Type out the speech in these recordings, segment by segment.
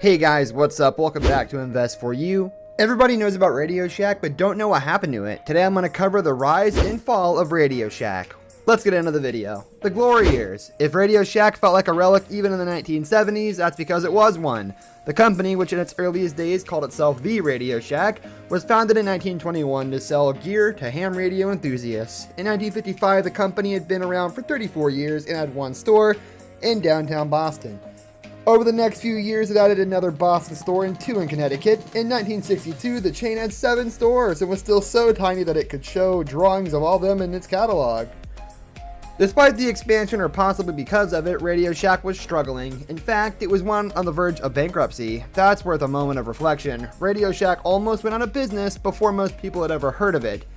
Hey guys, what's up? Welcome back to Invest For You. Everybody knows about Radio Shack, but don't know what happened to it. Today I'm going to cover the rise and fall of Radio Shack. Let's get into the video. The glory years. If Radio Shack felt like a relic even in the 1970s, that's because it was one. The company, which in its earliest days called itself The Radio Shack, was founded in 1921 to sell gear to ham radio enthusiasts. In 1955, the company had been around for 34 years and had one store in downtown Boston. Over the next few years, it added another Boston store and two in Connecticut. In 1962, the chain had 7 stores and was still so tiny that it could show drawings of all of them in its catalog. Despite the expansion, or possibly because of it, Radio Shack was struggling. In fact, it was on the verge of bankruptcy. That's worth a moment of reflection. Radio Shack almost went out of business before most people had ever heard of it.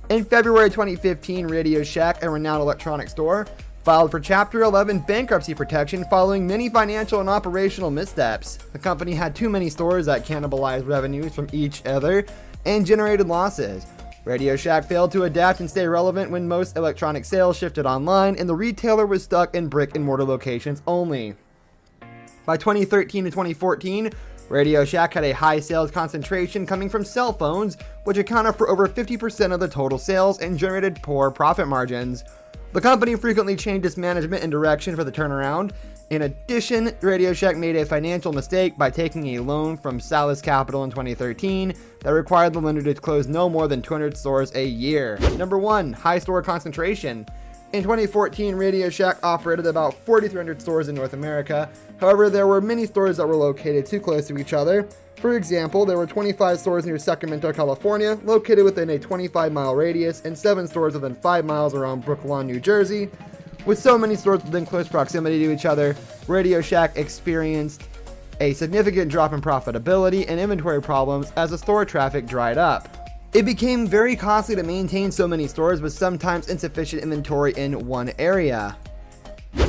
In February 2015, Radio Shack, a renowned electronics store, filed for Chapter 11 bankruptcy protection following many financial and operational missteps. The company had too many stores that cannibalized revenues from each other and generated losses. Radio Shack failed to adapt and stay relevant when most electronic sales shifted online and the retailer was stuck in brick and mortar locations only. By 2013 to 2014, Radio Shack had a high sales concentration coming from cell phones, which accounted for over 50% of the total sales and generated poor profit margins. The company frequently changed its management and direction for the turnaround. In addition, Radio Shack made a financial mistake by taking a loan from Salus Capital in 2013 that required the lender to close no more than 200 stores a year. Number 1, high store concentration. In 2014, Radio Shack operated about 4,300 stores in North America. However, there were many stores that were located too close to each other. For example, there were 25 stores near Sacramento, California, located within a 25-mile radius, and 7 stores within 5 miles around Brooklawn, New Jersey. With so many stores within close proximity to each other, Radio Shack experienced a significant drop in profitability and inventory problems as the store traffic dried up. It became very costly to maintain so many stores with sometimes insufficient inventory in one area.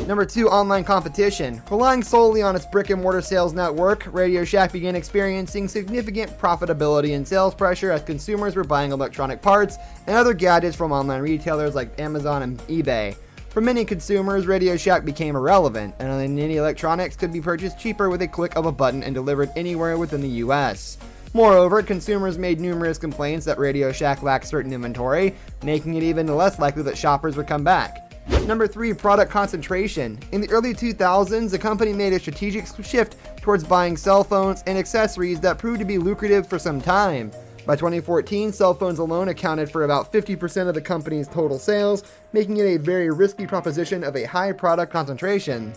Number 2, online competition. Relying solely on its brick and mortar sales network, Radio Shack began experiencing significant profitability and sales pressure as consumers were buying electronic parts and other gadgets from online retailers like Amazon and eBay. For many consumers, Radio Shack became irrelevant, and any electronics could be purchased cheaper with a click of a button and delivered anywhere within the US. Moreover, consumers made numerous complaints that Radio Shack lacked certain inventory, making it even less likely that shoppers would come back. Number 3, product concentration. In the early 2000s, the company made a strategic shift towards buying cell phones and accessories that proved to be lucrative for some time. By 2014, cell phones alone accounted for about 50% of the company's total sales, making it a very risky proposition of a high product concentration.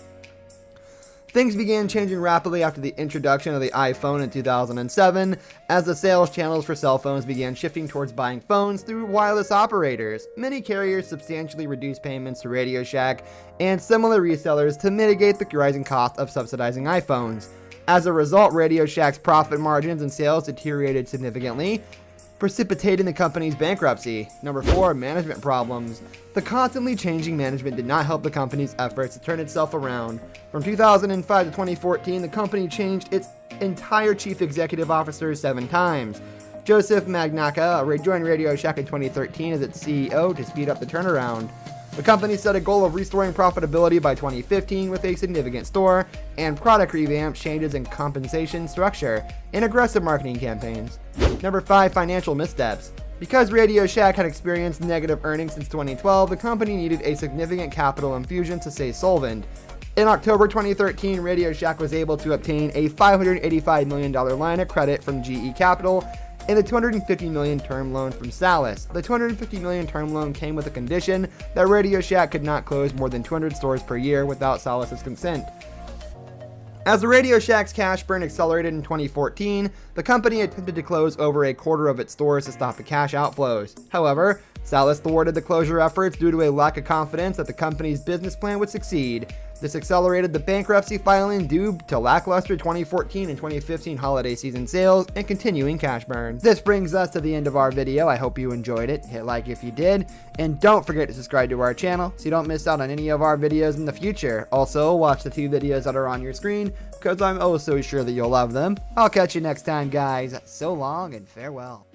Things began changing rapidly after the introduction of the iPhone in 2007, as the sales channels for cell phones began shifting towards buying phones through wireless operators. Many carriers substantially reduced payments to Radio Shack and similar resellers to mitigate the rising cost of subsidizing iPhones. As a result, Radio Shack's profit margins and sales deteriorated significantly, precipitating the company's bankruptcy. Number 4, management problems. The constantly changing management did not help the company's efforts to turn itself around. From 2005 to 2014, the company changed its entire chief executive officer 7 times. Joseph Magnacca joined Radio Shack in 2013 as its CEO to speed up the turnaround. The company set a goal of restoring profitability by 2015 with a significant store and product revamp, changes in compensation structure, and aggressive marketing campaigns. Number 5, financial missteps. Because Radio Shack had experienced negative earnings since 2012, the company needed a significant capital infusion to stay solvent. In October 2013, Radio Shack was able to obtain a $585 million line of credit from GE Capital and a $250 million term loan from Salus. The $250 million term loan came with a condition that Radio Shack could not close more than 200 stores per year without Salus's consent. As the Radio Shack's cash burn accelerated in 2014, the company attempted to close over a quarter of its stores to stop the cash outflows. However, Salus thwarted the closure efforts due to a lack of confidence that the company's business plan would succeed. This accelerated the bankruptcy filing due to lackluster 2014 and 2015 holiday season sales and continuing cash burn. This brings us to the end of our video. I hope you enjoyed it. Hit like if you did, and don't forget to subscribe to our channel so you don't miss out on any of our videos in the future. Also, watch the 2 videos that are on your screen because I'm oh so sure that you'll love them. I'll catch you next time, guys. So long and farewell.